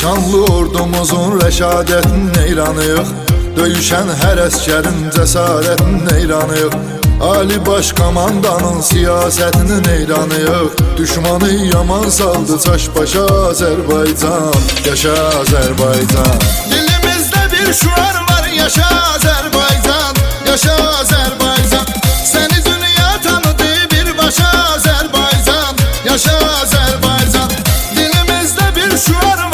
şanlı ordumuzun rəşadətin neyranıyıq. Döyüşən hər əskərin cəsarətin neyranıyıq. Ali baş komandanın siyasətinin neyranıyıq. Düşmanı yaman saldı çaş başa Azərbaycan. Yaşa Azərbaycan. Dilimizdə bir şuar var, yaşa Azərbaycan. Yaşa Azərbaycan. Səni dünya tanıdı birbaşa Azərbaycan. Yaşa Azərbaycan. Dilimizdə bir şuar var.